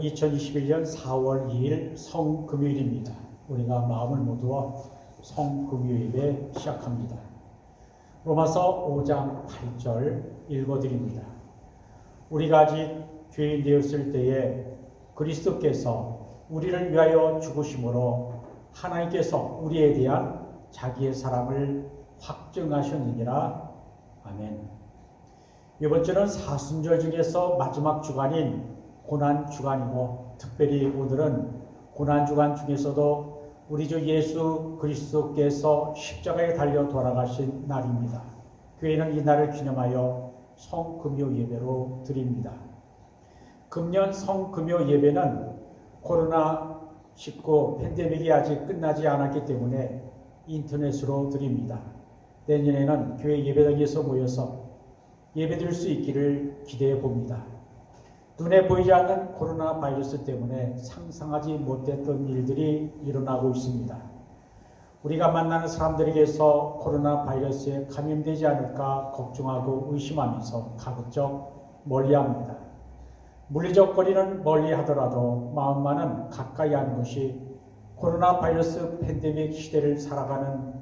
2021년 4월 2일 성금요일입니다. 우리가 마음을 모두어 성금요일에 시작합니다. 로마서 5장 8절 읽어드립니다. 우리가 아직 죄인 되었을 때에 그리스도께서 우리를 위하여 죽으심으로 하나님께서 우리에 대한 자기의 사랑을 확증하셨느니라. 아멘. 이번 주는 사순절 중에서 마지막 주간인 고난주간이고, 특별히 오늘은 고난주간 중에서도 우리 주 예수 그리스도께서 십자가에 달려 돌아가신 날입니다. 교회는 이 날을 기념하여 성금요 예배로 드립니다. 금년 성금요 예배는 코로나19 팬데믹이 아직 끝나지 않았기 때문에 인터넷으로 드립니다. 내년에는 교회 예배당에서 모여서 예배드릴 수 있기를 기대해 봅니다. 눈에 보이지 않는 코로나 바이러스 때문에 상상하지 못했던 일들이 일어나고 있습니다. 우리가 만나는 사람들에게서 코로나 바이러스에 감염되지 않을까 걱정하고 의심하면서 가급적 멀리합니다. 물리적 거리는 멀리하더라도 마음만은 가까이 하는 것이 코로나 바이러스 팬데믹 시대를 살아가는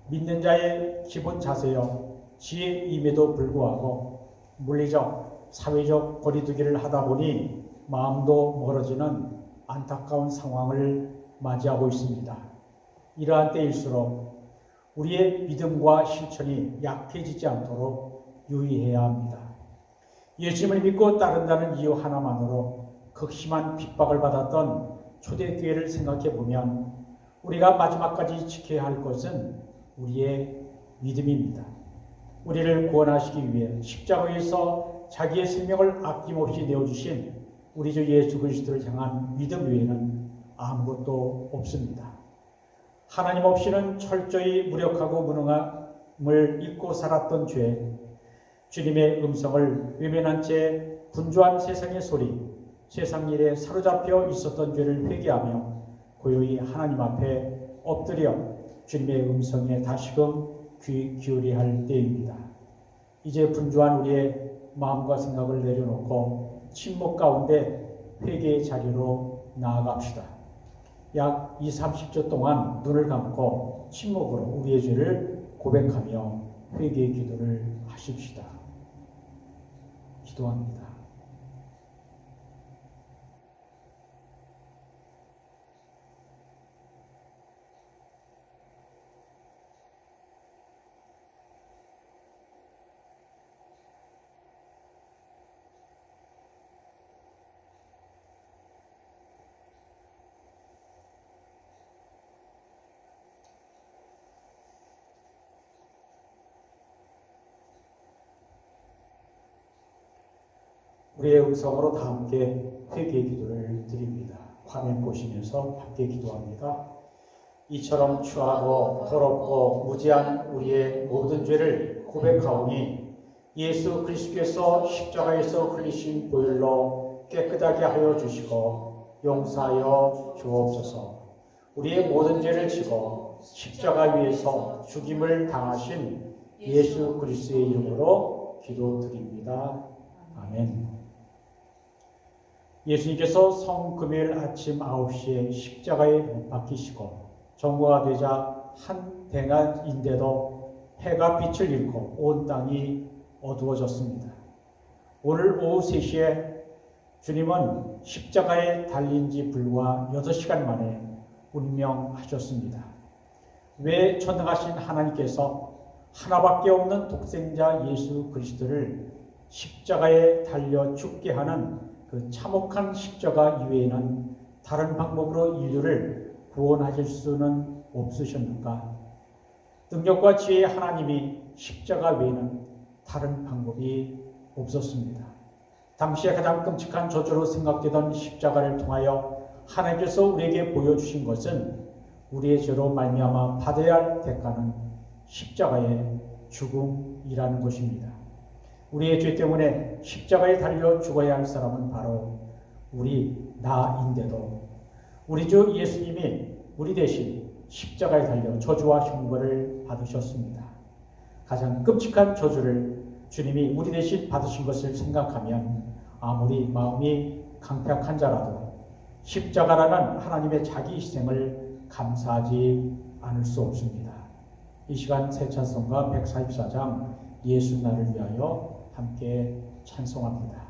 믿는 자의 기본 자세요 지혜임에도 불구하고 물리적, 사회적 거리두기를 하다 보니 마음도 멀어지는 안타까운 상황을 맞이하고 있습니다. 이러한 때일수록 우리의 믿음과 실천이 약해지지 않도록 유의해야 합니다. 예수님을 믿고 따른다는 이유 하나만으로 극심한 핍박을 받았던 초대교회를 생각해 보면 우리가 마지막까지 지켜야 할 것은 우리의 믿음입니다. 우리를 구원하시기 위해 십자가에서 자기의 생명을 아낌없이 내어주신 우리 주 예수 그리스도를 향한 믿음 외에는 아무것도 없습니다. 하나님 없이는 철저히 무력하고 무능함을 잊고 살았던 죄, 주님의 음성을 외면한 채 분주한 세상의 소리, 세상 일에 사로잡혀 있었던 죄를 회개하며 고요히 하나님 앞에 엎드려 주님의 음성에 다시금 귀 기울여야 할 때입니다. 이제 분주한 우리의 마음과 생각을 내려놓고 침묵 가운데 회개의 자리로 나아갑시다. 약 20-30초 동안 눈을 감고 침묵으로 우리의 죄를 고백하며 회개의 기도를 하십시다. 기도합니다. 우리의 음성으로 다 함께 회개의 기도를 드립니다. 화면 보시면서 함께 기도합니다. 이처럼 추하고 더럽고 무지한 우리의 모든 죄를 고백하오니 예수 그리스도께서 십자가에서 흘리신 보혈로 깨끗하게 하여 주시고 용서하여 주옵소서. 우리의 모든 죄를 지고 십자가 위에서 죽임을 당하신 예수 그리스도의 이름으로 기도드립니다. 아멘. 예수님께서 성금요일 아침 9시에 십자가에 못 박히시고 정오가 되자 한 대낮인데도 해가 빛을 잃고 온 땅이 어두워졌습니다. 오늘 오후 3시에 주님은 십자가에 달린 지 불과 6시간 만에 운명하셨습니다. 왜 전능하신 하나님께서 하나밖에 없는 독생자 예수 그리스도를 십자가에 달려 죽게 하는 그 참혹한 십자가 이외에는 다른 방법으로 인류를 구원하실 수는 없으셨는가? 능력과 지혜의 하나님이 십자가 외에는 다른 방법이 없었습니다. 당시에 가장 끔찍한 저주로 생각되던 십자가를 통하여 하나님께서 우리에게 보여주신 것은 우리의 죄로 말미암아 받아야 할 대가는 십자가의 죽음이라는 것입니다. 우리의 죄 때문에 십자가에 달려 죽어야 할 사람은 바로 나인데도 우리 주 예수님이 우리 대신 십자가에 달려 저주와 형벌을 받으셨습니다. 가장 끔찍한 저주를 주님이 우리 대신 받으신 것을 생각하면 아무리 마음이 강팍한 자라도 십자가라는 하나님의 자기 희생을 감사하지 않을 수 없습니다. 이 시간 새 찬송가 144장 예수 나를 위하여 함께 찬송합니다.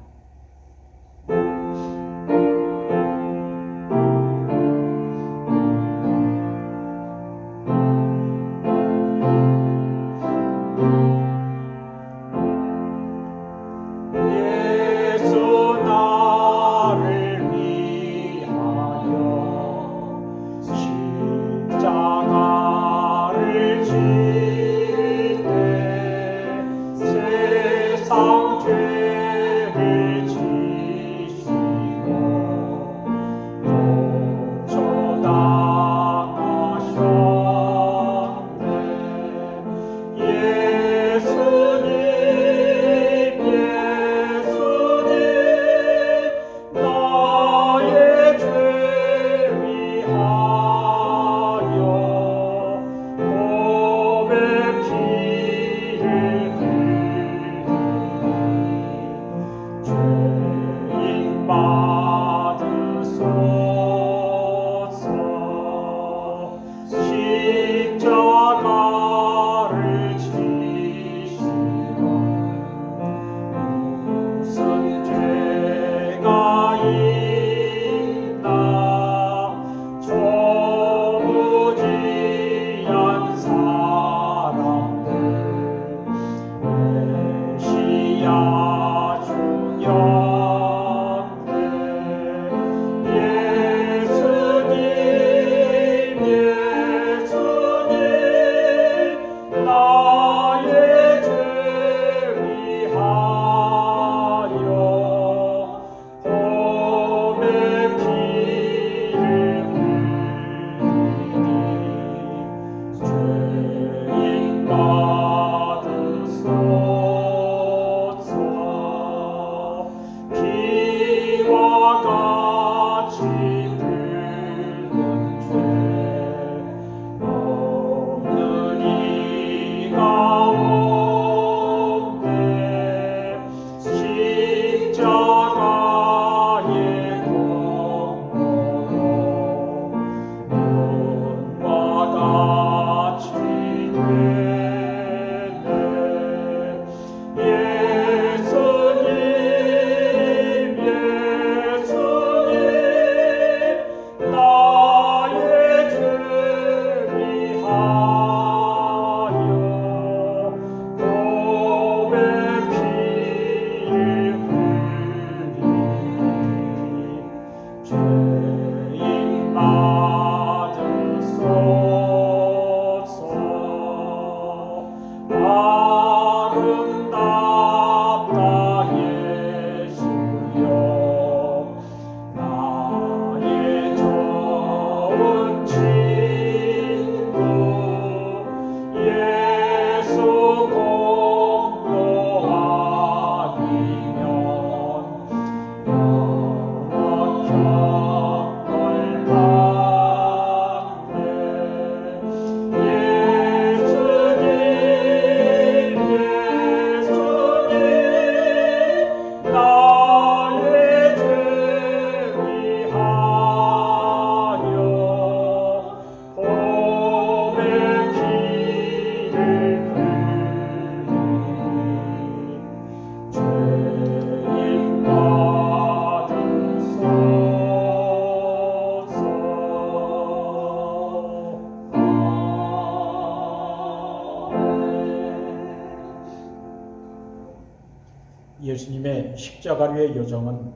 예수님의 십자가류의 여정은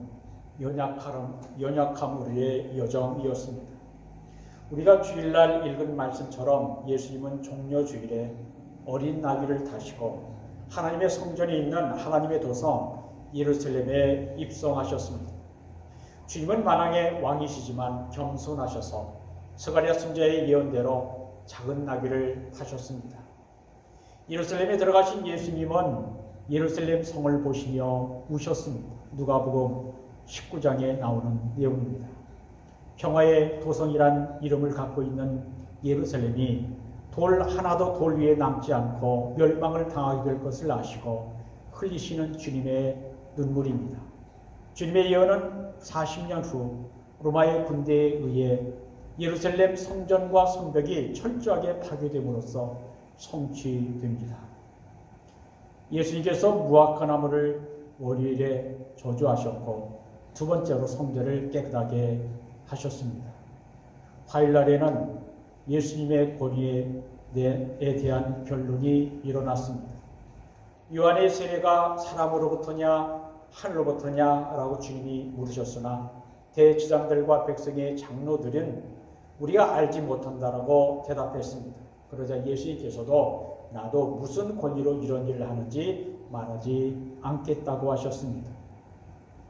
연약함으로의 여정이었습니다. 우리가 주일날 읽은 말씀처럼 예수님은 종려주일에 어린 나귀를 타시고 하나님의 성전에 있는 하나님의 도성 예루살렘에 입성하셨습니다. 주님은 만왕의 왕이시지만 겸손하셔서 스가랴 선지자의 예언대로 작은 나귀를 타셨습니다. 예루살렘에 들어가신 예수님은 예루살렘 성을 보시며 우셨습니다. 누가복음 19장에 나오는 내용입니다. 평화의 도성이란 이름을 갖고 있는 예루살렘이 돌 하나도 돌 위에 남지 않고 멸망을 당하게 될 것을 아시고 흘리시는 주님의 눈물입니다. 주님의 예언은 40년 후 로마의 군대에 의해 예루살렘 성전과 성벽이 철저하게 파괴됨으로써 성취됩니다. 예수님께서 무화과나무를 월요일에 저주하셨고 두 번째로 성전을 깨끗하게 하셨습니다. 화요일날에는 예수님의 권위에 대한 변론이 일어났습니다. 요한의 세례가 사람으로부터냐 하늘로부터냐라고 주님이 물으셨으나 대제사장들과 백성의 장로들은 우리가 알지 못한다라고 대답했습니다. 그러자 예수님께서도 나도 무슨 권위로 이런 일을 하는지 말하지 않겠다고 하셨습니다.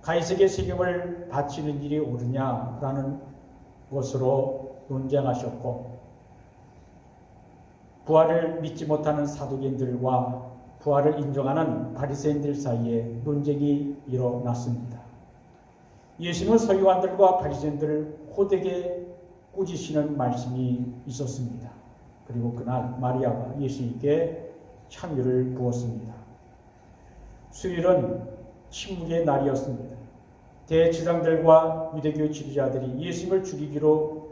가이사에게 책임을 바치는 일이 옳으냐라는 것으로 논쟁하셨고, 부활을 믿지 못하는 사두개인들과 부활을 인정하는 바리새인들 사이에 논쟁이 일어났습니다. 예수님은 서기관들과 바리새인들을 호되게 꾸짖으시는 말씀이 있었습니다. 그리고 그날 마리아가 예수님께 향유를 부었습니다. 수요일은 침묵의 날이었습니다. 대제사장들과 유대교 지도자들이 예수님을 죽이기로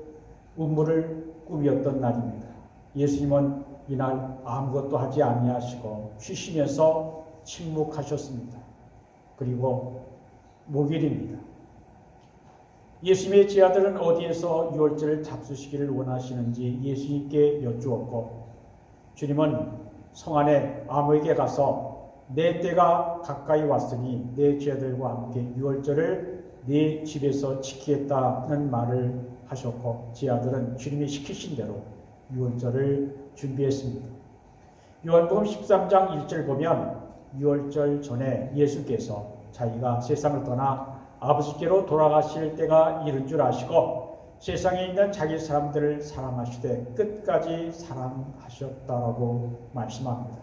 음모를 꾸몄던 날입니다. 예수님은 이날 아무것도 하지 아니하시고 쉬시면서 침묵하셨습니다. 그리고 목요일입니다. 예수님의 제자들은 어디에서 유월절을 잡수시기를 원하시는지 예수님께 여쭈었고, 주님은 성 안에 아무에게 가서 내 때가 가까이 왔으니 내 제자들과 함께 유월절을 네 집에서 지키겠다는 말을 하셨고, 제자들은 주님이 시키신 대로 유월절을 준비했습니다. 요한복음 13장 1절 보면 유월절 전에 예수께서 자기가 세상을 떠나 아버지께로 돌아가실 때가 이른 줄 아시고 세상에 있는 자기 사람들을 사랑하시되 끝까지 사랑하셨다라고 말씀합니다.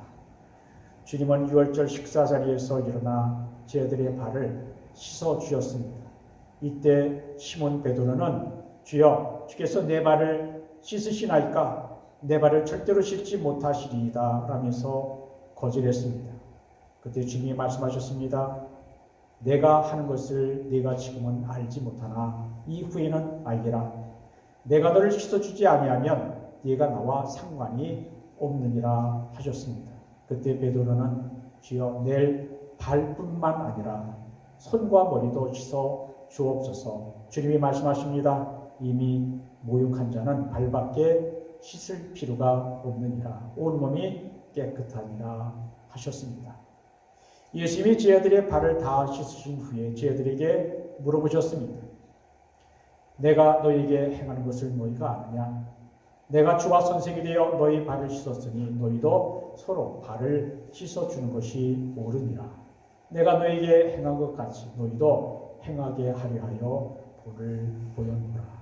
주님은 유월절 식사 자리에서 일어나 제자들의 발을 씻어 주셨습니다. 이때 시몬 베드로는 주여 주께서 내 발을 씻으시나이까? 내 발을 절대로 씻지 못하시리이다 라면서 거절했습니다. 그때 주님이 말씀하셨습니다. 내가 하는 것을 네가 지금은 알지 못하나 이후에는 알리라. 내가 너를 씻어주지 아니하면 네가 나와 상관이 없느니라 하셨습니다. 그때 베드로는 주여 내 발뿐만 아니라 손과 머리도 씻어 주옵소서. 주님이 말씀하십니다. 이미 모욕한 자는 발밖에 씻을 필요가 없느니라. 온몸이 깨끗하니라 하셨습니다. 예수님이 제자들의 발을 다 씻으신 후에 제자들에게 물어보셨습니다. 내가 너희에게 행하는 것을 너희가 아느냐? 내가 주와 선생이 되어 너희 발을 씻었으니 너희도 서로 발을 씻어주는 것이 옳으니라. 내가 너희에게 행한 것 같이 너희도 행하게 하려 하여 본을 보였노라.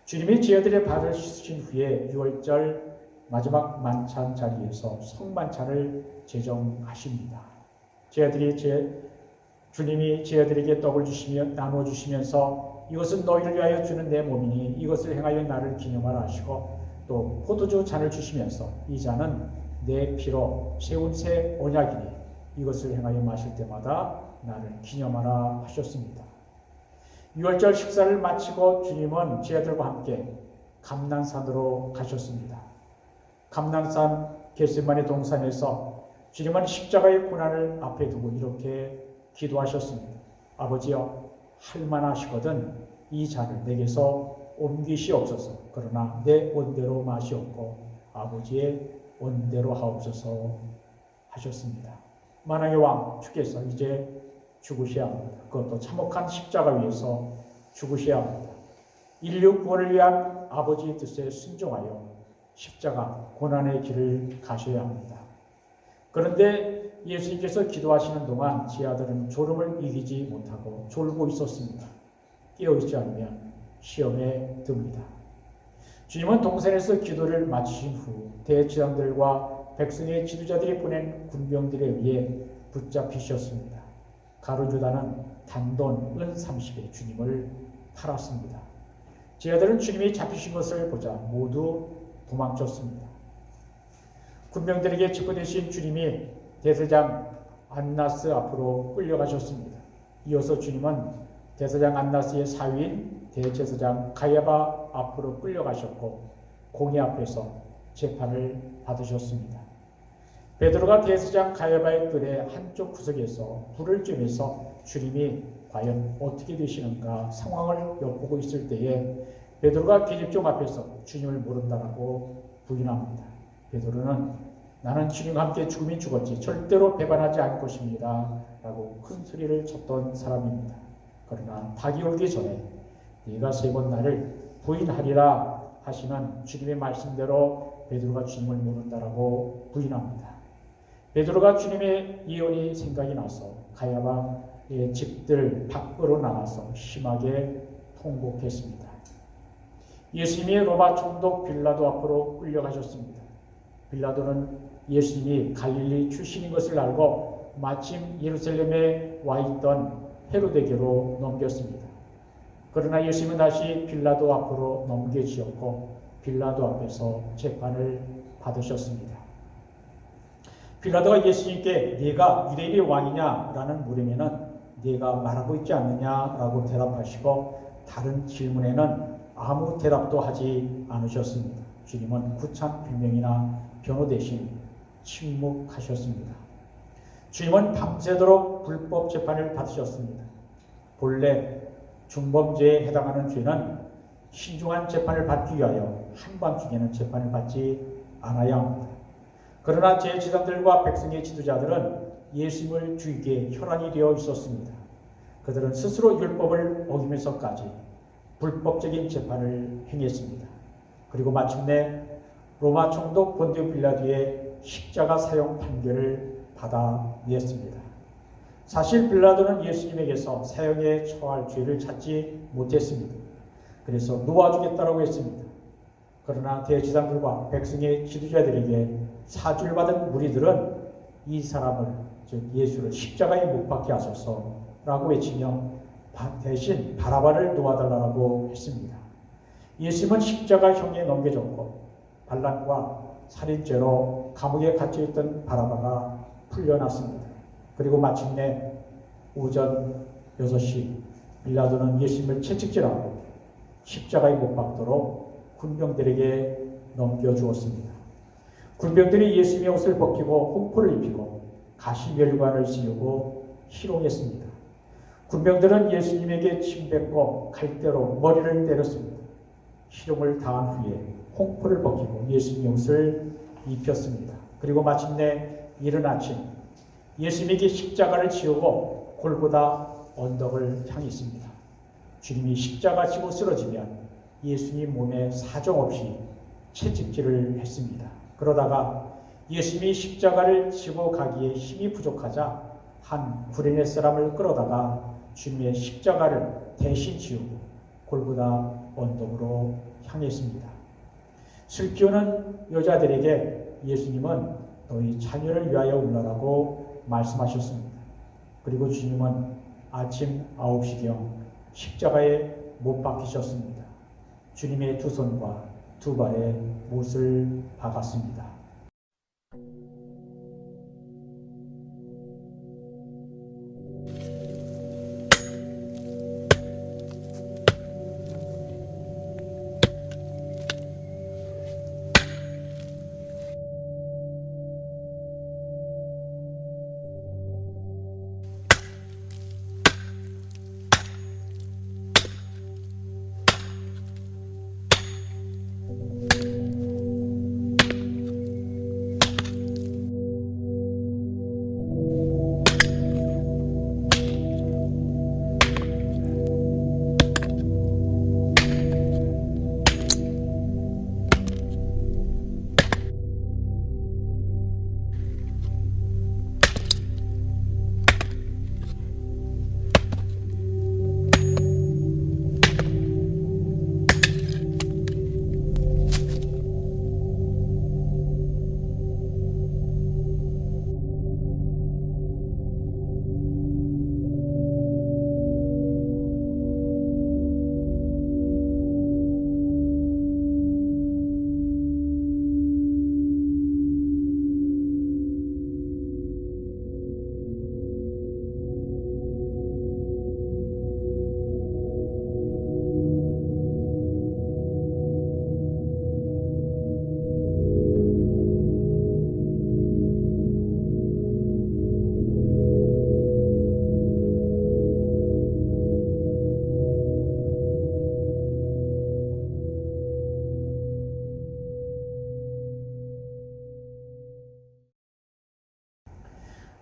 주님이 제자들의 발을 씻으신 후에 유월절 마지막 만찬 자리에서 성만찬을 제정하십니다. 주님이 제자들에게 떡을 나누어 주시면서 이것은 너희를 위하여 주는 내 몸이니 이것을 행하여 나를 기념하라 하시고, 또 포도주 잔을 주시면서 이 잔은 내 피로 세운 새 언약이니 이것을 행하여 마실 때마다 나를 기념하라 하셨습니다. 유월절 식사를 마치고 주님은 제자들과 함께 감난산으로 가셨습니다. 감난산 겟세마네 동산에서 주님은 십자가의 고난을 앞에 두고 이렇게 기도하셨습니다. 아버지여, 할만하시거든 이 잔을 내게서 옮기시옵소서. 그러나 내 원대로 마시옵고 아버지의 원대로 하옵소서 하셨습니다. 만왕의 왕 주께서 이제 죽으셔야 합니다. 그것도 참혹한 십자가 위에서 죽으셔야 합니다. 인류 구원을 위한 아버지의 뜻에 순종하여 십자가 고난의 길을 가셔야 합니다. 그런데 예수님께서 기도하시는 동안 제자들은 졸음을 이기지 못하고 졸고 있었습니다. 깨어있지 않으면 시험에 듭니다. 주님은 동산에서 기도를 마치신 후 대제사장들과 백성의 지도자들이 보낸 군병들에 의해 붙잡히셨습니다. 가룟 유다는 단돈 은 30에 주님을 팔았습니다. 제자들은 주님이 잡히신 것을 보자 모두 도망쳤습니다. 군병들에게 체포되신 주님이 대제사장 안나스 앞으로 끌려가셨습니다. 이어서 주님은 대제사장 안나스의 사위인 대제사장 가야바 앞으로 끌려가셨고 공의 앞에서 재판을 받으셨습니다. 베드로가 대제사장 가야바의 뜰의 한쪽 구석에서 불을 쬐면서 주님이 과연 어떻게 되시는가 상황을 엿보고 있을 때에 베드로가 계집종 앞에서 주님을 모른다라고 부인합니다. 베드로는 나는 주님과 함께 죽으면 죽었지 절대로 배반하지 않을 것입니다 라고 큰 소리를 쳤던 사람입니다. 그러나 닭이 울기 전에 네가 3번 나를 부인하리라 하시는 주님의 말씀대로 베드로가 주님을 모른다라고 부인합니다. 베드로가 주님의 예언이 생각이 나서 가야바의 집들 밖으로 나가서 심하게 통곡했습니다. 예수님이 로마 총독 빌라도 앞으로 끌려가셨습니다. 빌라도는 예수님이 갈릴리 출신인 것을 알고 마침 예루살렘에 와 있던 헤로데게로 넘겼습니다. 그러나 예수님은 다시 빌라도 앞으로 넘겨지었고 빌라도 앞에서 재판을 받으셨습니다. 빌라도가 예수님께 네가 유대인의 왕이냐라는 물음에는 네가 말하고 있지 않느냐라고 대답하시고 다른 질문에는 아무 대답도 하지 않으셨습니다. 주님은 구참 빌명이나 변호 대신 침묵하셨습니다. 주님은 밤새도록 불법 재판을 받으셨습니다. 본래 중범죄에 해당하는 죄는 신중한 재판을 받기 위하여 한밤중에는 재판을 받지 않아야 합니다. 그러나 제지도자들과 백성의 지도자들은 예수님을 죽이기에 혈안이 되어 있었습니다. 그들은 스스로 율법을 어기면서까지 불법적인 재판을 행했습니다. 그리고 마침내 로마 총독 본디오 빌라도의 십자가 사형 판결을 받아냈습니다. 사실 빌라도는 예수님에게서 사형에 처할 죄를 찾지 못했습니다. 그래서 놓아주겠다라고 했습니다. 그러나 대제사장들과 백성의 지도자들에게 사주를 받은 무리들은 이 사람을, 즉 예수를 십자가에 못 박게 하소서라고 외치며 대신 바라바를 놓아달라고 했습니다. 예수님은 십자가형에 넘겨졌고 반란과 살인죄로 감옥에 갇혀있던 바라바가 풀려났습니다. 그리고 마침내 오전 6시 빌라도는 예수님을 채찍질하고 십자가에 못 박도록 군병들에게 넘겨주었습니다. 군병들이 예수님의 옷을 벗기고 홍포를 입히고 가시멸관을 씌우고 희롱했습니다. 군병들은 예수님에게 침뱉고 칼대로 머리를 때렸습니다. 희롱을 당한 후에 홍포를 벗기고 예수님의 옷을 입혔습니다. 그리고 마침내 이른 아침 예수님에게 십자가를 지우고 골고다 언덕을 향했습니다. 주님이 십자가 지고 쓰러지면 예수님 몸에 사정없이 채찍질을 했습니다. 그러다가 예수님이 십자가를 지고 가기에 힘이 부족하자 한 구레네 사람을 끌어다가 주님의 십자가를 대신 지우고 골고다 언덕으로 향했습니다. 슬피우는 여자들에게 예수님은 너희 자녀를 위하여 울라라고 말씀하셨습니다. 그리고 주님은 아침 9시경 십자가에 못 박히셨습니다. 주님의 두 손과 두 발에 못을 박았습니다.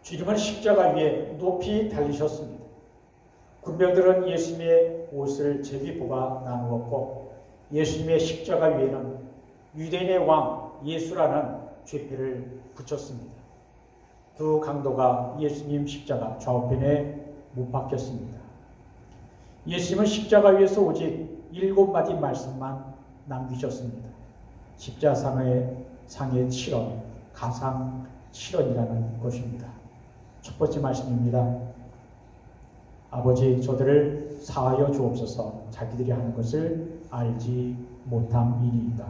주님은 십자가 위에 높이 달리셨습니다. 군병들은 예수님의 옷을 제비 뽑아 나누었고 예수님의 십자가 위에는 유대인의 왕 예수라는 죄패를 붙였습니다. 두 강도가 예수님 십자가 좌우편에 못 박혔습니다. 예수님은 십자가 위에서 오직 7마디 말씀만 남기셨습니다. 십자상의 7원, 가상 7원이라는 것입니다. 첫 번째 말씀입니다. 아버지, 저들을 사하여 주옵소서. 자기들이 하는 것을 알지 못함이니이다.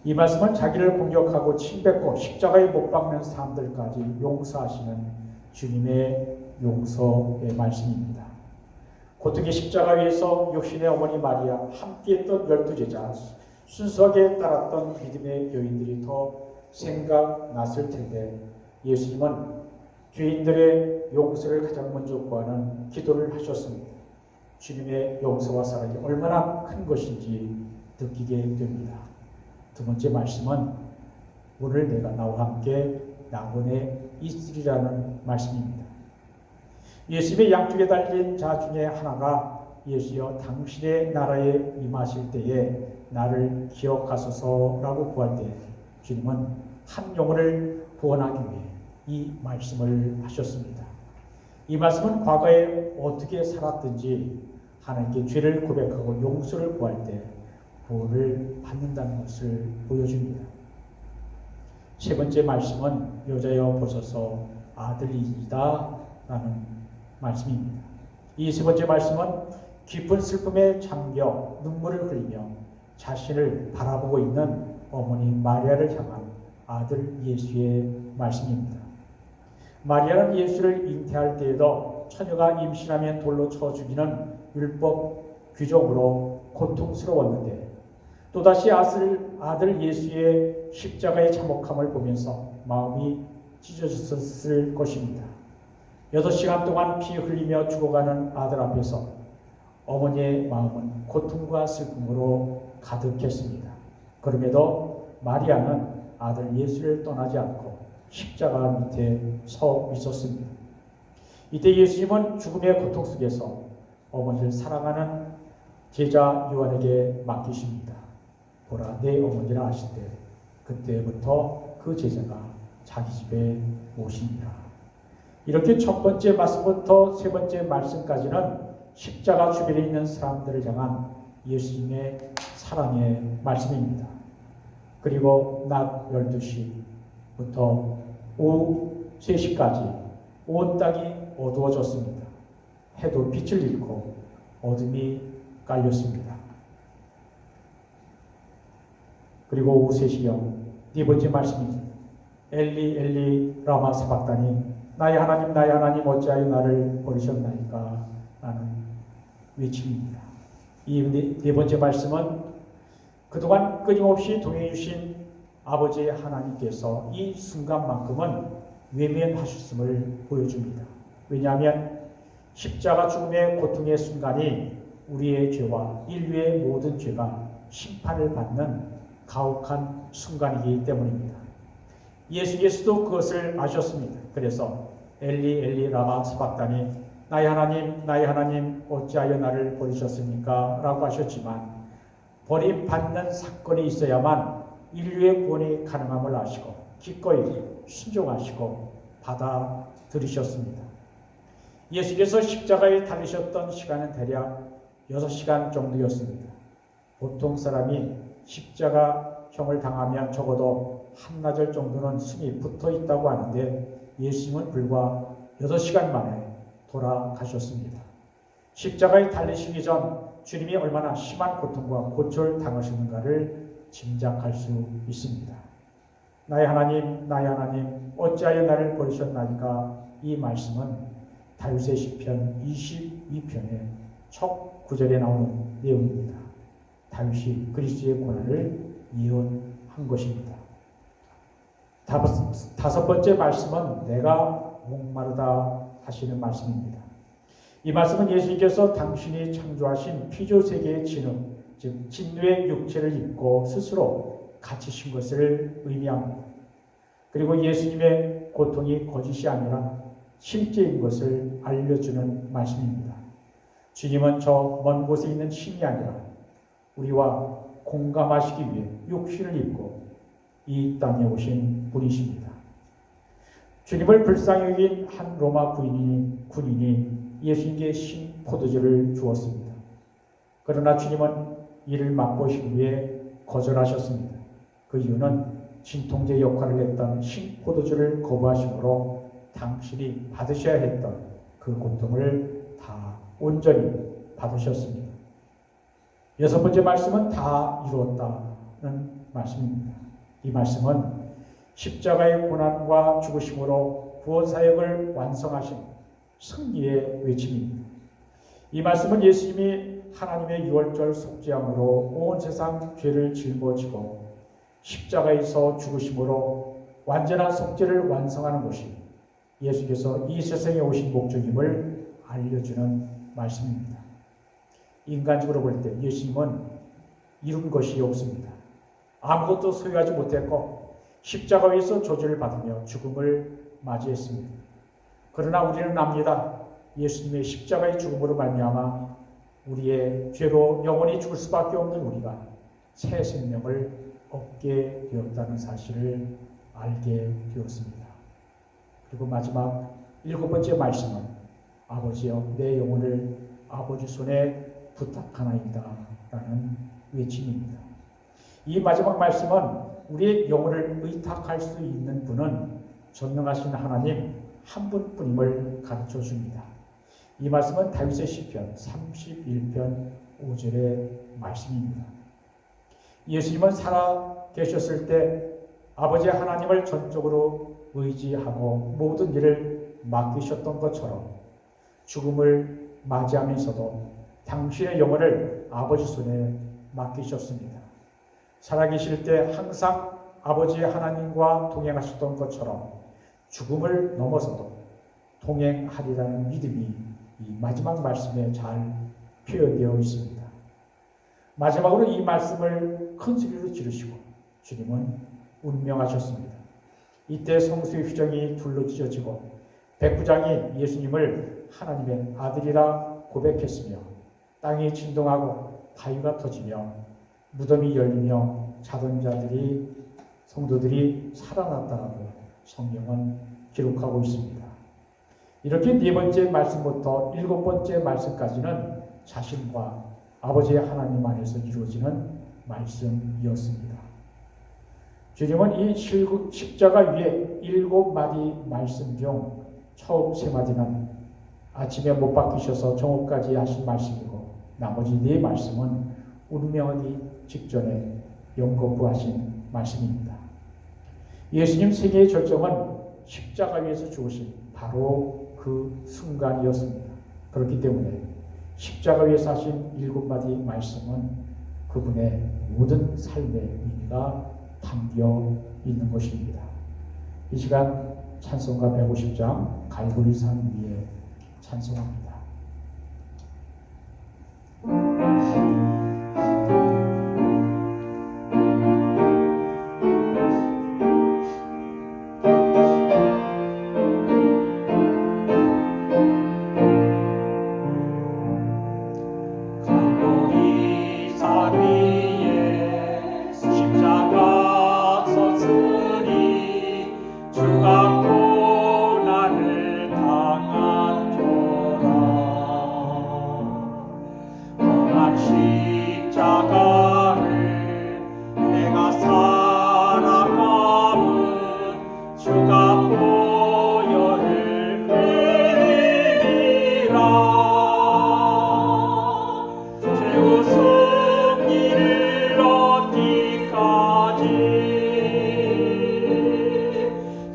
이 말씀은 자기를 공격하고 침뱉고 십자가에 못 박는 사람들까지 용서하시는 주님의 용서의 말씀입니다. 고통의 십자가 위에서 육신의 어머니 마리아, 함께했던 12제자, 순수하게 따랐던 믿음의 여인들이 더 생각났을 텐데 예수님은 죄인들의 용서를 가장 먼저 구하는 기도를 하셨습니다. 주님의 용서와 사랑이 얼마나 큰 것인지 느끼게 됩니다. 두 번째 말씀은 오늘 내가 나와 함께 낙원에 있으리라는 말씀입니다. 예수님의 양쪽에 달린 자 중에 하나가 예수여 당신의 나라에 임하실 때에 나를 기억하소서라고 구할 때 주님은 한 영혼을 구원하기 위해 이 말씀을 하셨습니다. 이 말씀은 과거에 어떻게 살았든지 하나님께 죄를 고백하고 용서를 구할 때 구원을 받는다는 것을 보여줍니다. 세 번째 말씀은 여자여 보소서 아들이다 라는 말씀입니다. 이 세 번째 말씀은 깊은 슬픔에 잠겨 눈물을 흘리며 자신을 바라보고 있는 어머니 마리아를 향한 아들 예수의 말씀입니다. 마리아는 예수를 잉태할 때에도 처녀가 임신하면 돌로 쳐 죽이는 율법 규정으로 고통스러웠는데 또다시 아들 예수의 십자가의 참혹함을 보면서 마음이 찢어졌을 것입니다. 6시간 동안 피 흘리며 죽어가는 아들 앞에서 어머니의 마음은 고통과 슬픔으로 가득했습니다. 그럼에도 마리아는 아들 예수를 떠나지 않고 십자가 밑에 서 있었습니다. 이때 예수님은 죽음의 고통 속에서 어머니를 사랑하는 제자 요한에게 맡기십니다. 보라, 내 어머니라 하실 때 그때부터 그 제자가 자기 집에 오시니라. 이렇게 첫 번째 말씀부터 세 번째 말씀까지는 십자가 주변에 있는 사람들을 향한 예수님의 사랑의 말씀입니다. 그리고 낮 12시부터 오후 3시까지 온 땅이 어두워졌습니다. 해도 빛을 잃고 어둠이 깔렸습니다. 그리고 오후 3시경 네 번째 말씀입니다. 엘리 엘리 라마 사박다니 나의 하나님 어찌하여 나를 버리셨나이까 라는 외침입니다. 이 네 번째 말씀은 그동안 끊임없이 동행해 주신 아버지 하나님께서 이 순간만큼은 외면하셨음을 보여줍니다. 왜냐하면 십자가 죽음의 고통의 순간이 우리의 죄와 인류의 모든 죄가 심판을 받는 가혹한 순간이기 때문입니다. 예수께서도 그것을 아셨습니다. 그래서 엘리 엘리 라마 사박다니 나의 하나님 어찌하여 나를 버리셨습니까? 라고 하셨지만 버림받는 사건이 있어야만 인류의 구원이 가능함을 아시고 기꺼이 순종하시고 받아들이셨습니다. 예수께서 십자가에 달리셨던 시간은 대략 6시간 정도였습니다. 보통 사람이 십자가형을 당하면 적어도 한나절 정도는 숨이 붙어 있다고 하는데 예수님은 불과 6시간 만에 돌아가셨습니다. 십자가에 달리시기 전 주님이 얼마나 심한 고통과 고초를 당하셨는가를 짐작할 수 있습니다. 나의 하나님 어찌하여 나를 버리셨나이까? 이 말씀은 다윗의 시편 22편의 첫 9절에 나오는 내용입니다. 다윗이 그리스도의 고난을 예언한 것입니다. 다섯 번째 말씀은 내가 목마르다 하시는 말씀입니다. 이 말씀은 예수님께서 당신이 창조하신 피조세계의 진흙, 즉 진노의 육체를 입고 스스로 갇히신 것을 의미합니다. 그리고 예수님의 고통이 거짓이 아니라 실제인 것을 알려주는 말씀입니다. 주님은 저 먼 곳에 있는 신이 아니라 우리와 공감하시기 위해 육신을 입고 이 땅에 오신 분이십니다. 주님을 불쌍히 여긴 한 로마 군인이 예수님께 신 포도주를 주었습니다. 그러나 주님은 이를 맛보시기 위해 거절하셨습니다. 그 이유는 진통제 역할을 했던 신 포도주를 거부하심으로 당신이 받으셔야 했던 그 고통을 다 온전히 받으셨습니다. 여섯 번째 말씀은 다 이루었다는 말씀입니다. 이 말씀은 십자가의 고난과 죽으심으로 구원사역을 완성하신 승리의 외침입니다. 이 말씀은 예수님이 하나님의 유월절 속죄함으로 온 세상 죄를 짊어지고 십자가에서 죽으심으로 완전한 속죄를 완성하는 것이 예수께서 이 세상에 오신 목적임을 알려주는 말씀입니다. 인간적으로 볼 때 예수님은 이룬 것이 없습니다. 아무것도 소유하지 못했고 십자가 위에서 저주를 받으며 죽음을 맞이했습니다. 그러나 우리는 압니다. 예수님의 십자가의 죽음으로 말미암아 우리의 죄로 영원히 죽을 수밖에 없는 우리가 새 생명을 얻게 되었다는 사실을 알게 되었습니다. 그리고 마지막 일곱 번째 말씀은 아버지여 내 영혼을 아버지 손에 부탁하나이다 라는 외침입니다. 이 마지막 말씀은 우리의 영혼을 의탁할 수 있는 분은 전능하신 하나님 한 분뿐임을 가르쳐 줍니다. 이 말씀은 다윗의 시편 31편 5절의 말씀입니다. 예수님은 살아 계셨을 때 아버지 하나님을 전적으로 의지하고 모든 일을 맡기셨던 것처럼 죽음을 맞이하면서도 당신의 영혼을 아버지 손에 맡기셨습니다. 살아계실 때 항상 아버지 하나님과 동행하셨던 것처럼 죽음을 넘어서도 동행하리라는 믿음이 이 마지막 말씀에 잘 표현되어 있습니다. 마지막으로 이 말씀을 큰 소리로 지르시고 주님은 운명하셨습니다. 이때 성수의 휘정이 둘로 찢어지고 백부장이 예수님을 하나님의 아들이라 고백했으며 땅이 진동하고 바위가 터지며 무덤이 열리며 자던 자들이 성도들이 살아났다라고 성경은 기록하고 있습니다. 이렇게 네 번째 말씀부터 일곱 번째 말씀까지는 자신과 아버지 하나님 안에서 이루어지는 말씀이었습니다. 주님은 이 십자가 위에 일곱 마디 말씀 중 처음 세 마디는 아침에 못 박히셔서 정오까지 하신 말씀이고 나머지 네 말씀은 운명하기 직전에 영거부하신 말씀입니다. 예수님 생애의 절정은 십자가 위에서 죽으신 바로 그 순간이었습니다. 그렇기 때문에 십자가 위에서 하신 일곱 마디 말씀은 그분의 모든 삶의 의미가 담겨 있는 것입니다. 이 시간 찬송가 150장 갈보리산 위에 찬송합니다.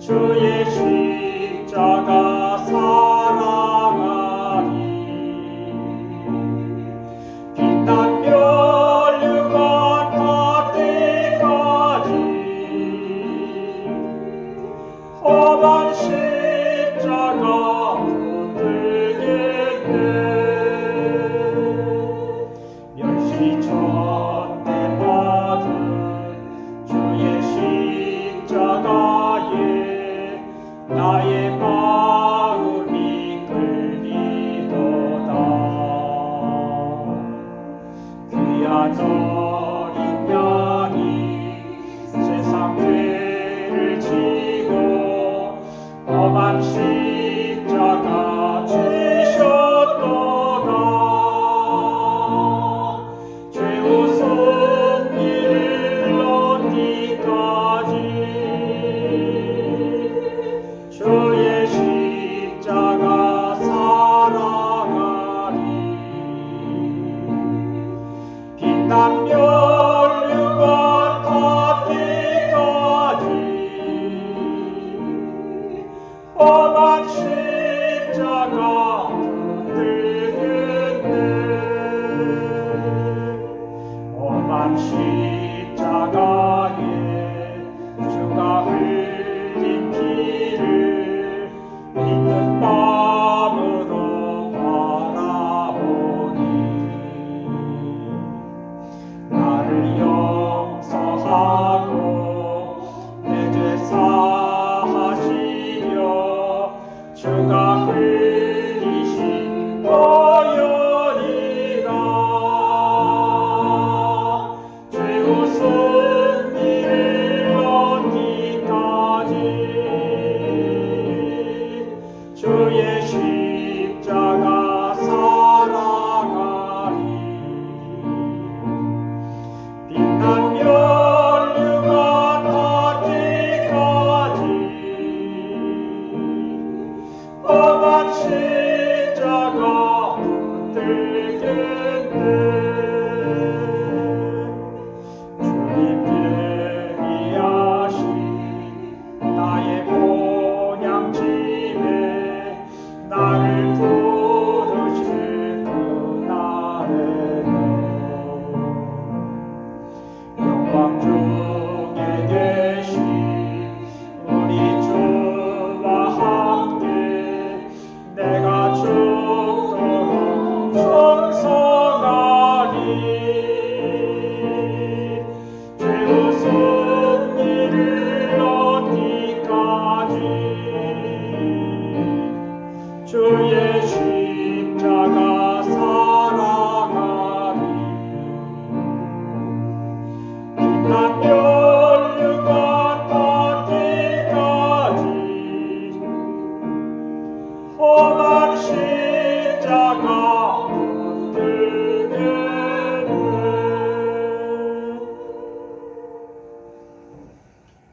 주의 십자가에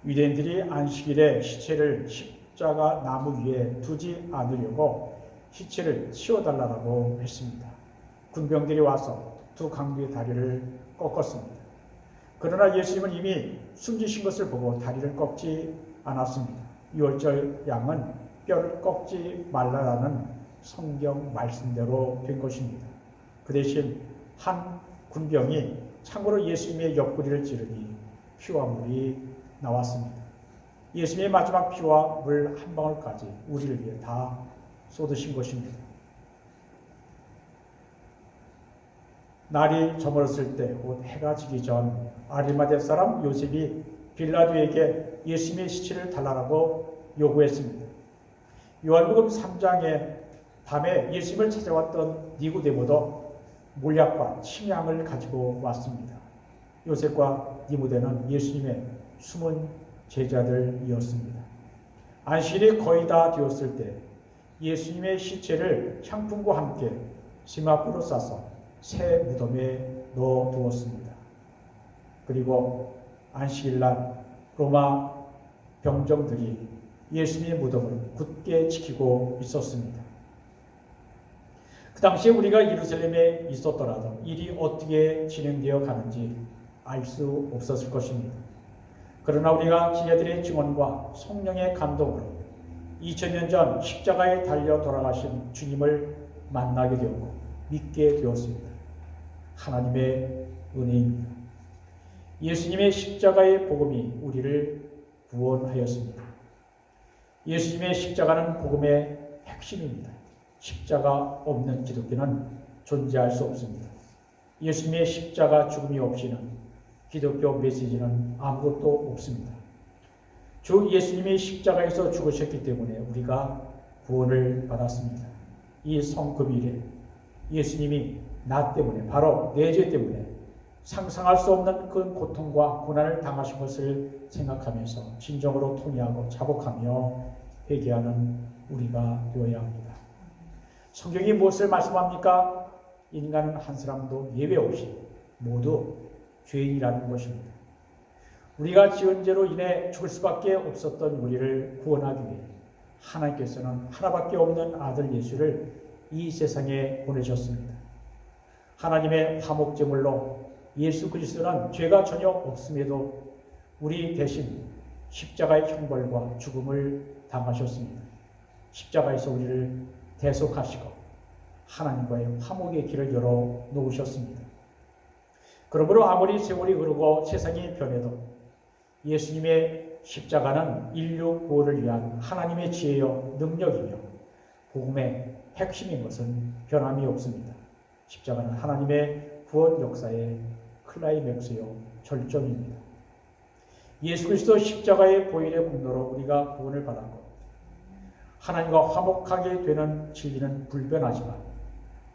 유대인들이 안식일에 시체를 십자가 나무 위에 두지 않으려고 시체를 치워달라고 했습니다. 군병들이 와서 두 강도의 다리를 꺾었습니다. 그러나 예수님은 이미 숨지신 것을 보고 다리를 꺾지 않았습니다. 유월절 양은 뼈를 꺾지 말라라는 성경 말씀대로 된 것입니다. 그 대신 한 군병이 창으로 예수님의 옆구리를 찌르니 피와 물이 나왔습니다. 예수님의 마지막 피와 물 한 방울까지 우리를 위해 다 쏟으신 것입니다. 날이 저물었을 때 곧 해가 지기 전 아리마대 사람 요셉이 빌라도에게 예수님의 시체를 달라고 요구했습니다. 요한복음 3장에 밤에 예수님을 찾아왔던 니고데모도 몰약과 침향을 가지고 왔습니다. 요셉과 니고데는 예수님의 숨은 제자들이었습니다. 안식일이 거의 다 되었을 때 예수님의 시체를 향품과 함께 심 앞으로 싸서 새 무덤에 넣어두었습니다. 그리고 안식일날 로마 병정들이 예수님의 무덤을 굳게 지키고 있었습니다. 그 당시에 우리가 예루살렘에 있었더라도 일이 어떻게 진행되어 가는지 알 수 없었을 것입니다. 그러나 우리가 기자들의 증언과 성령의 감동으로 2000년 전 십자가에 달려 돌아가신 주님을 만나게 되었고 믿게 되었습니다. 하나님의 은혜입니다. 예수님의 십자가의 복음이 우리를 구원하였습니다. 예수님의 십자가는 복음의 핵심입니다. 십자가 없는 기독교는 존재할 수 없습니다. 예수님의 십자가 죽음이 없이는 기독교 메시지는 아무것도 없습니다. 주 예수님이 십자가에서 죽으셨기 때문에 우리가 구원을 받았습니다. 이 성금일에 예수님이 나 때문에, 바로 내 죄 때문에 상상할 수 없는 그 고통과 고난을 당하신 것을 생각하면서 진정으로 통회하고 자복하며 회개하는 우리가 되어야 합니다. 성경이 무엇을 말씀합니까? 인간은 한 사람도 예외 없이 모두 죄인이라는 것입니다. 우리가 지은 죄로 인해 죽을 수밖에 없었던 우리를 구원하기 위해 하나님께서는 하나밖에 없는 아들 예수를 이 세상에 보내셨습니다. 하나님의 화목제물로 예수 그리스도는 죄가 전혀 없음에도 우리 대신 십자가의 형벌과 죽음을 당하셨습니다. 십자가에서 우리를 대속하시고 하나님과의 화목의 길을 열어 놓으셨습니다. 그러므로 아무리 세월이 흐르고 세상이 변해도 예수님의 십자가는 인류 구원을 위한 하나님의 지혜요 능력이며 복음의 핵심인 것은 변함이 없습니다. 십자가는 하나님의 구원 역사의 클라이맥스요 절정입니다. 예수 그리스도 십자가의 보혈의 공로로 우리가 구원을 받았고 하나님과 화목하게 되는 진리는 불변하지만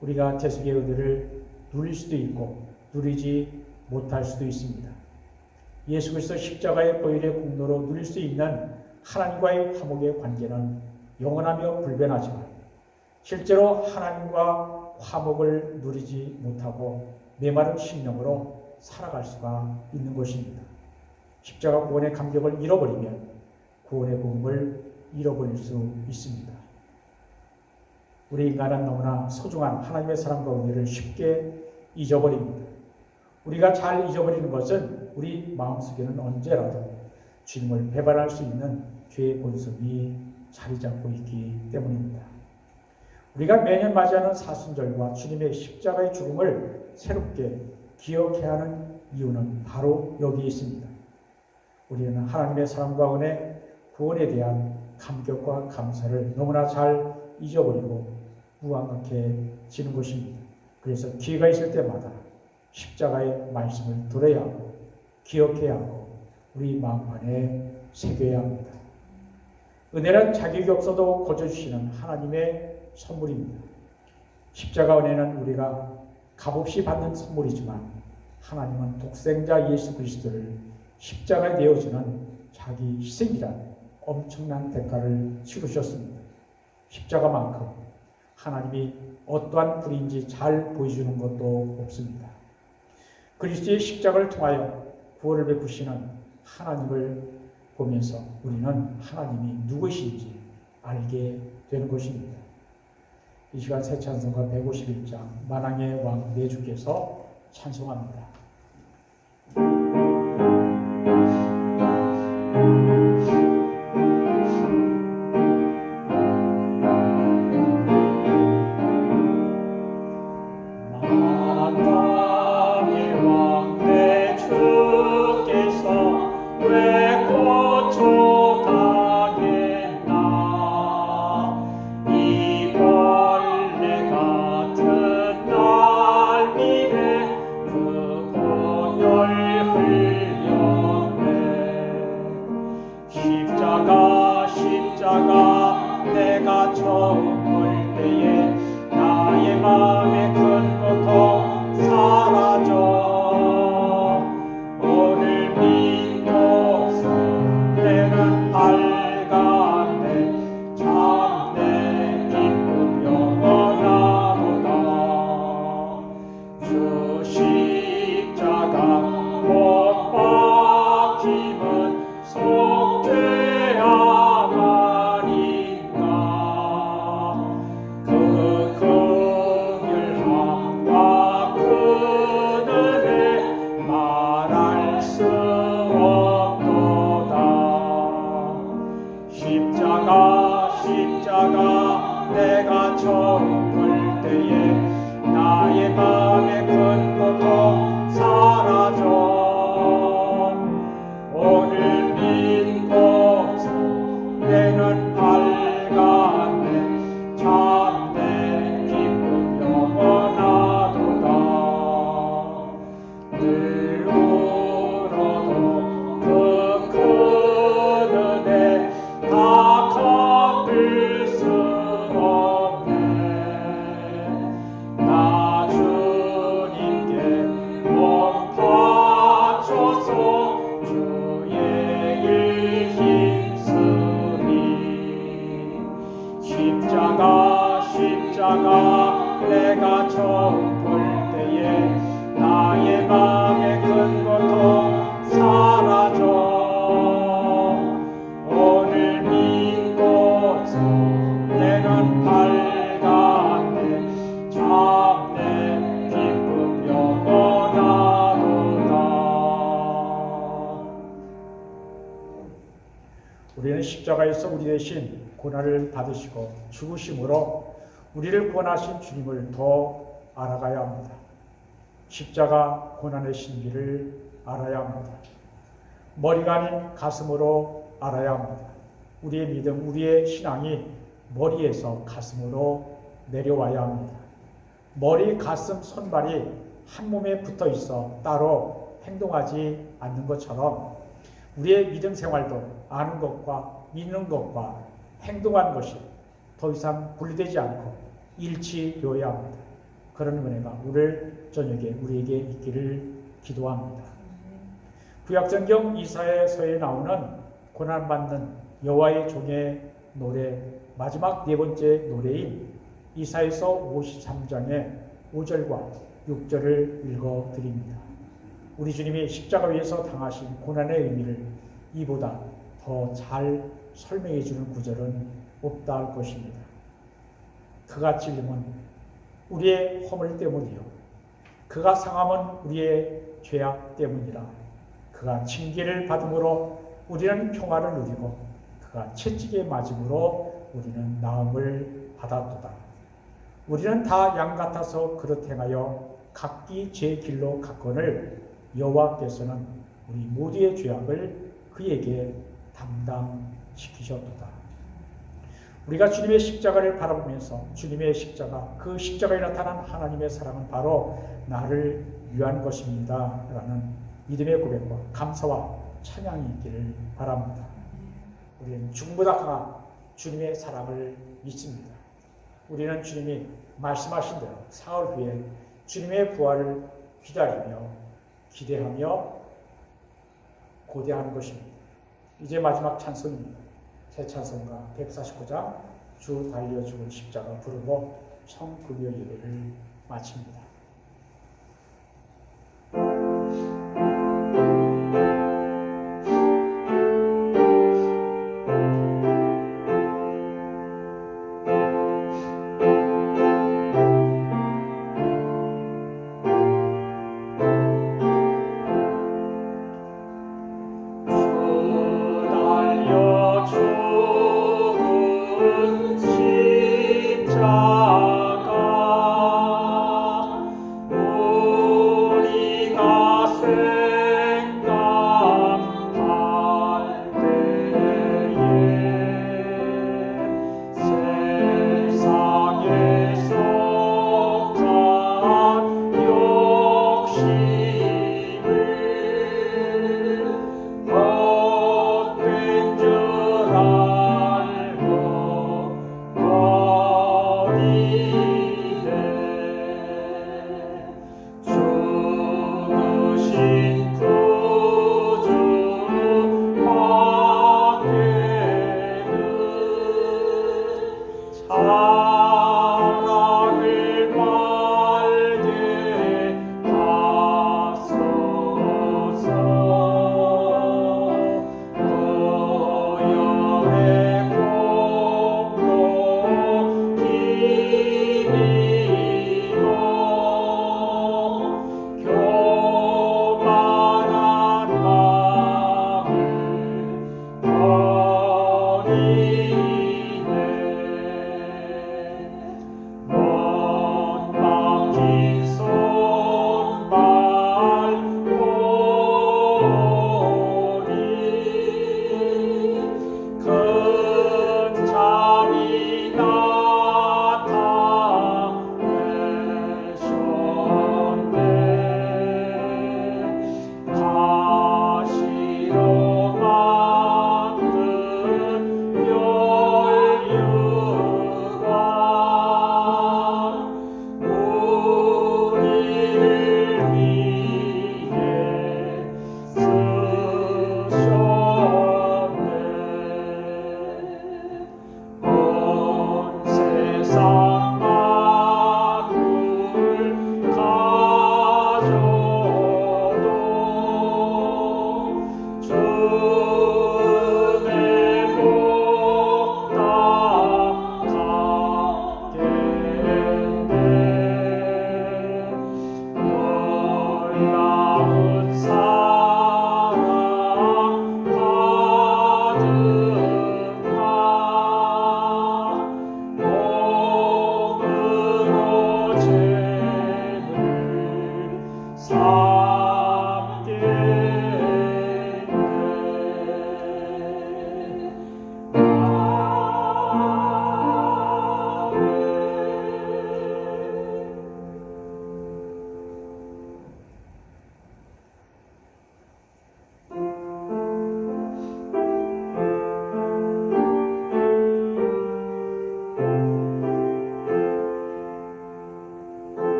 우리가 대속의 은혜를 누릴 수도 있고 누리지 못할 수도 있습니다. 예수 그리스도 십자가의 보혈의 공로로 누릴 수 있는 하나님과의 화목의 관계는 영원하며 불변하지만 실제로 하나님과 화목을 누리지 못하고 메마른 심령으로 살아갈 수가 있는 것입니다. 십자가 구원의 감격을 잃어버리면 구원의 복음을 잃어버릴 수 있습니다. 우리 인간은 너무나 소중한 하나님의 사랑과 은혜를 쉽게 잊어버립니다. 우리가 잘 잊어버리는 것은 우리 마음속에는 언제라도 주님을 배반할 수 있는 죄의 본성이 자리 잡고 있기 때문입니다. 우리가 매년 맞이하는 사순절과 주님의 십자가의 죽음을 새롭게 기억해야 하는 이유는 바로 여기 있습니다. 우리는 하나님의 사랑과 은혜, 구원에 대한 감격과 감사를 너무나 잘 잊어버리고 무감각해지는 것입니다. 그래서 기회가 있을 때마다 십자가의 말씀을 들어야 하고 기억해야 하고 우리 마음 안에 새겨야 합니다. 은혜는 자격이 없어도 거저주시는 하나님의 선물입니다. 십자가 은혜는 우리가 값없이 받는 선물이지만 하나님은 독생자 예수 그리스도를 십자가에 내어주는 자기 희생이란 엄청난 대가를 치르셨습니다. 십자가만큼 하나님이 어떠한 불인지 잘 보여주는 것도 없습니다. 그리스도의 십자가를 통하여 구원을 베푸시는 하나님을 보면서 우리는 하나님이 누구신지 알게 되는 것입니다. 이 시간 새 찬송가 151장 만왕의 왕 내 주께서 찬송합니다. 십자가 내가 처음 볼 때에 나의 마음의 큰 고통 사라져 오늘 믿고서 내는 밝았네 참 내 기쁨 영원하도다 주 십자가 못 박힘은 속죄야 십자가 내가 처음 볼 때에 나의 마음의 큰 고통 사라져 오늘 믿고서 내는 밝았네 참 내 기쁨 영원하도다 늘 울어도 그 큰 은혜 다 갚을 수 없네 나 주님께 몸 바쳐서 주의 일 힘쓰리 십자가 내가 처음 볼 때에 나의 마음의 큰 고통 사라져 오늘 믿고서 내는 밝았네 참 내 기쁨 영원하도다 우리는 십자가에서 우리 대신 고난을 받으시고 죽으심으로 우리를 구원하신 주님을 더 알아가야 합니다. 십자가 고난의 신비를 알아야 합니다. 머리가 아닌 가슴으로 알아야 합니다. 우리의 믿음, 우리의 신앙이 머리에서 가슴으로 내려와야 합니다. 머리, 가슴, 손발이 한 몸에 붙어 있어 따로 행동하지 않는 것처럼 우리의 믿음 생활도 아는 것과 믿는 것과 행동하는 것이 더 이상 분리되지 않고 일치되어야 합니다. 그런 은혜가 오늘 저녁에 우리에게 있기를 기도합니다. 구약성경 이사야서에 나오는 고난받는 여호와의 종의 노래 마지막 네 번째 노래인 이사야서 53장의 5절과 6절을 읽어드립니다. 우리 주님이 십자가 위에서 당하신 고난의 의미를 이보다 더 잘 설명해 주는 구절은 없다 할 것입니다. 그가 찔림은 우리의 허물 때문이요 그가 상함은 우리의 죄악 때문이라 그가 징계를 받음으로 우리는 평화를 누리고 그가 채찍에 맞음으로 우리는 나음을 받았도다. 우리는 다 양 같아서 그릇 행하여 각기 제 길로 갔거늘 여호와께서는 우리 모두의 죄악을 그에게 담당시키셨도다. 우리가 주님의 십자가를 바라보면서 주님의 십자가, 그 십자가에 나타난 하나님의 사랑은 바로 나를 위한 것입니다 라는 믿음의 고백과 감사와 찬양이 있기를 바랍니다. 우리는 죽음보다 강한 주님의 사랑을 믿습니다. 우리는 주님이 말씀하신 대로 사흘 후에 주님의 부활을 기다리며 기대하며 고대하는 것입니다. 이제 마지막 찬송입니다. 새 찬송가 149장 주 달려 죽은 십자가 부르고 청금요 예배를 마칩니다. 나